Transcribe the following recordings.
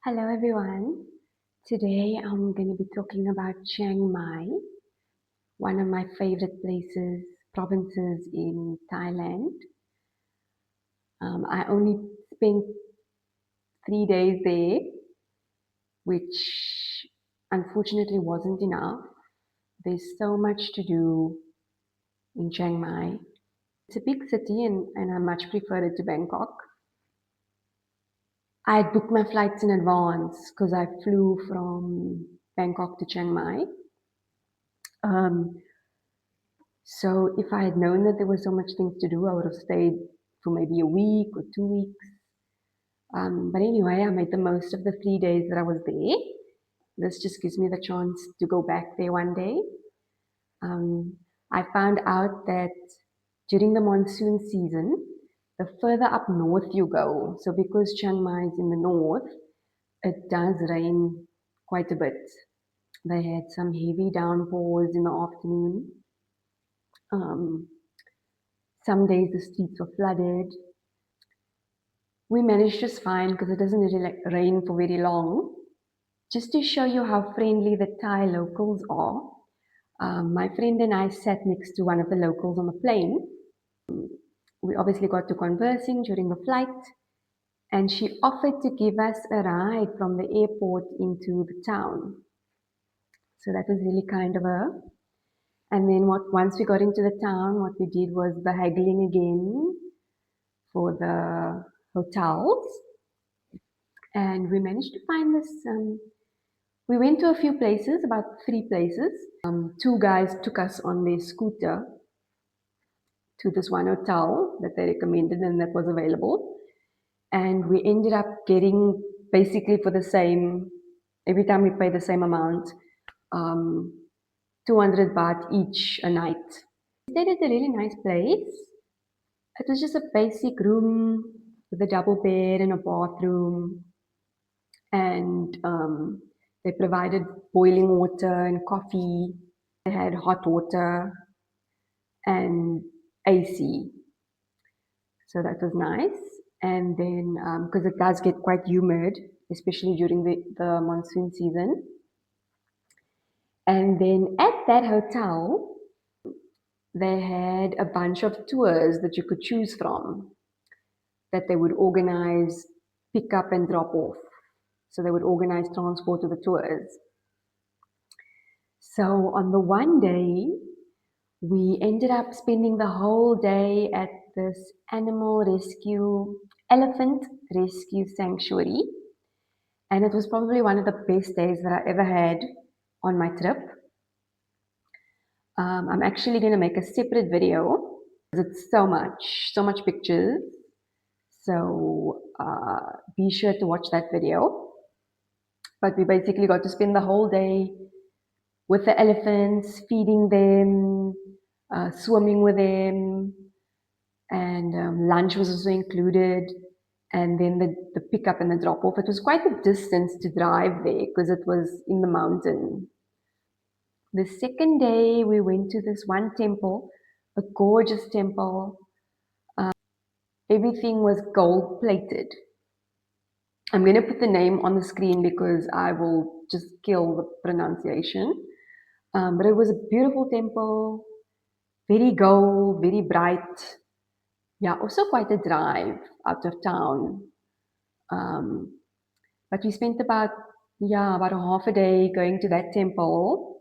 Hello everyone. Today I'm going to be talking about Chiang Mai, one of my favorite provinces in Thailand. I only spent 3 days there, which unfortunately wasn't enough. There's so much to do in Chiang Mai. It's a big city and I much prefer it to Bangkok. I had booked my flights in advance because I flew from Bangkok to Chiang Mai. Um, So if I had known that there were so much things to do, I would have stayed for maybe a week or 2 weeks. But anyway, I made the most of the 3 days that I was there. This just gives me the chance to go back there one day. I found out that during the monsoon season, the further up north you go, so because Chiang Mai is in the north, it does rain quite a bit. They had some heavy downpours in the afternoon. Um, some days the streets were flooded. We managed just fine because it doesn't really rain for very long. Just to show you how friendly the Thai locals are, my friend and I sat next to one of the locals on the plane. We obviously got to conversing during the flight, and she offered to give us a ride from the airport into the town. So that was really kind of her. And then once we got into the town, what we did was the haggling again for the hotels. And we managed to find this. We went to a few places, about 3 places. Two guys took us on their scooter to this one hotel that they recommended and that was available. And we ended up getting basically for the same, every time we pay the same amount, 200 baht each a night. We stayed at a really nice place. It was just a basic room with a double bed and a bathroom. And they provided boiling water and coffee. They had hot water and AC. So that was nice. And then, because it does get quite humid, especially during the monsoon season. And then at that hotel, they had a bunch of tours that you could choose from that they would organize pick up and drop off. So they would organize transport to the tours. So on the one day, we ended up spending the whole day at this elephant rescue sanctuary. And it was probably one of the best days that I ever had on my trip. I'm actually going to make a separate video because it's so much pictures. So be sure to watch that video. But we basically got to spend the whole day with the elephants, feeding them, swimming with them, and lunch was also included. And then the pickup and the drop off. It was quite a distance to drive there because it was in the mountain. The second day, we went to this one temple, a gorgeous temple. Everything was gold plated. I'm going to put the name on the screen because I will just kill the pronunciation. But it was a beautiful temple, very gold, very bright. Yeah, also quite a drive out of town. But we spent about a half a day going to that temple.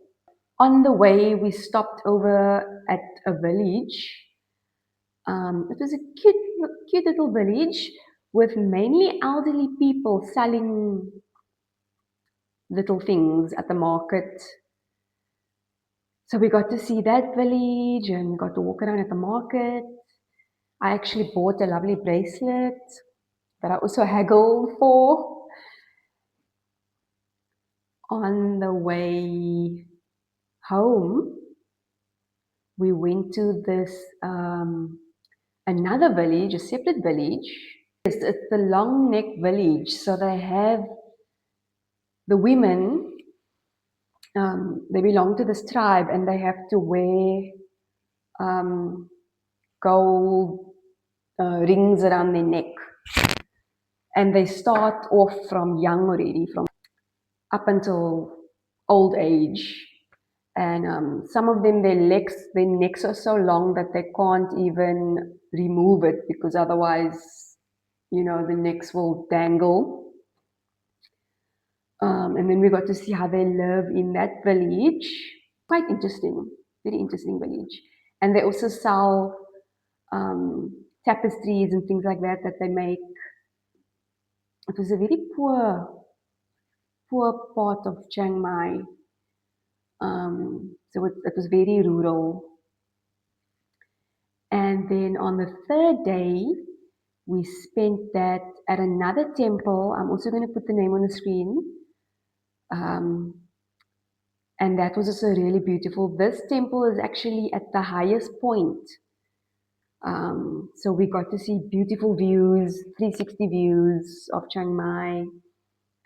On the way, we stopped over at a village. It was a cute little village with mainly elderly people selling little things at the market. So we got to see that village and got to walk around at the market. I actually bought a lovely bracelet that I also haggled for. On the way home, we went to this another village, a separate village. It's the long neck village. So they have the women, they belong to this tribe and they have to wear gold rings around their neck. And they start off from young already, from up until old age. And some of them, their necks are so long that they can't even remove it because otherwise, the necks will dangle. And then we got to see how they live in that village. Quite interesting, very interesting village. And they also sell tapestries and things like that they make. It was a very poor part of Chiang Mai. So it was very rural. And then on the third day, we spent that at another temple. I'm also going to put the name on the screen. Um, and that was also really beautiful. This temple is actually at the highest point. So we got to see beautiful views, 360 views of Chiang Mai.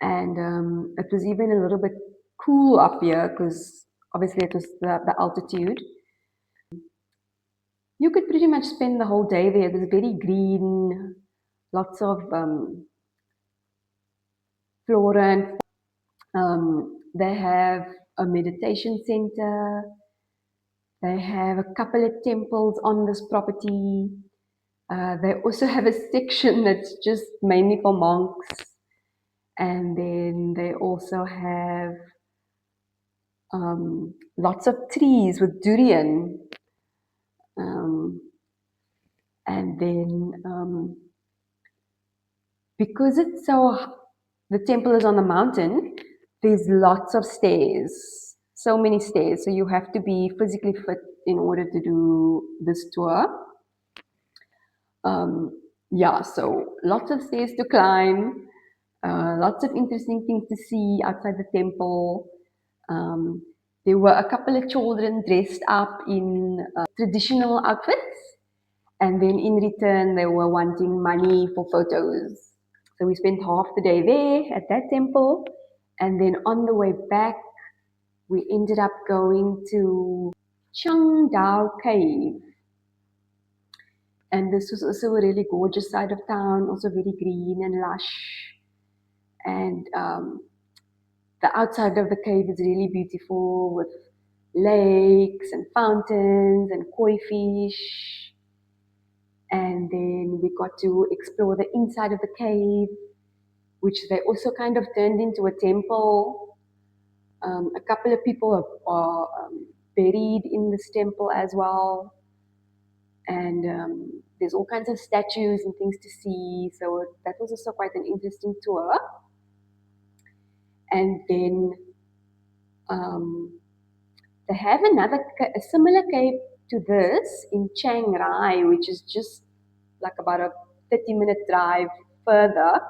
And it was even a little bit cool up here because obviously it was the altitude. You could pretty much spend the whole day there. It was very green, lots of flora and they have a meditation center. They have a couple of temples on this property. They also have a section that's just mainly for monks. And then they also have lots of trees with durian. Um, and then because the temple is on the mountain, there's lots of stairs, so many stairs. So you have to be physically fit in order to do this tour. Yeah, so lots of stairs to climb, lots of interesting things to see outside the temple. Um, there were a couple of children dressed up in traditional outfits, and then in return, they were wanting money for photos. So we spent half the day there at that temple, and then on the way back, we ended up going to Chiang Dao Cave. And this was also a really gorgeous side of town, also very green and lush. And the outside of the cave is really beautiful with lakes and fountains and koi fish. And then we got to explore the inside of the cave, which they also kind of turned into a temple. A couple of people are buried in this temple as well. And there's all kinds of statues and things to see. So that was also quite an interesting tour. And then they have a similar cave to this in Chiang Rai, which is just like about a 30-minute drive further.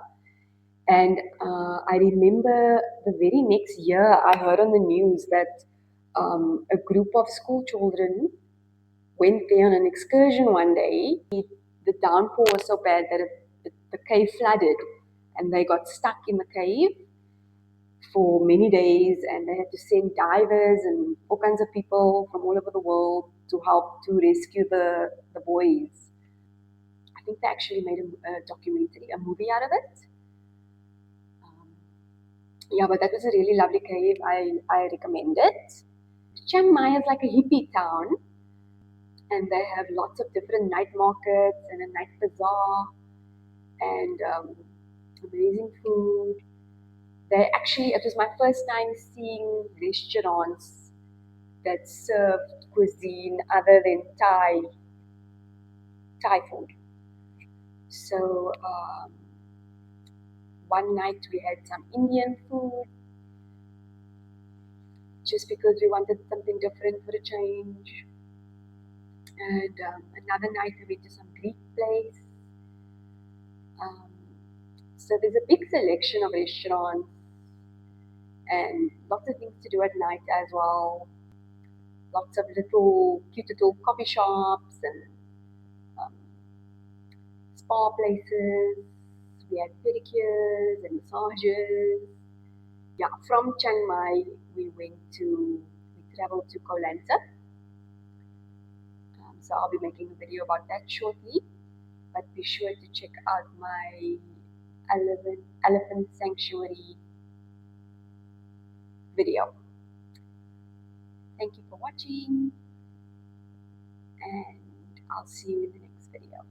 And I remember the very next year, I heard on the news that a group of school children went there on an excursion one day. The downpour was so bad that the cave flooded, and they got stuck in the cave for many days, and they had to send divers and all kinds of people from all over the world to help to rescue the boys. I think they actually made a documentary, a movie out of it. Yeah, but that was a really lovely cave. I recommend it. Chiang Mai is like a hippie town, and they have lots of different night markets and a night bazaar and amazing food. It was my first time seeing restaurants that served cuisine other than Thai food. So one night we had some Indian food just because we wanted something different for a change. And another night we went to some Greek place. Um, so there's a big selection of restaurants and lots of things to do at night as well. Lots of cute little coffee shops and um, spa places. We had pedicures and massages. Yeah, from Chiang Mai, we traveled to Koh Lanta. So I'll be making a video about that shortly. But be sure to check out my elephant sanctuary video. Thank you for watching, and I'll see you in the next video.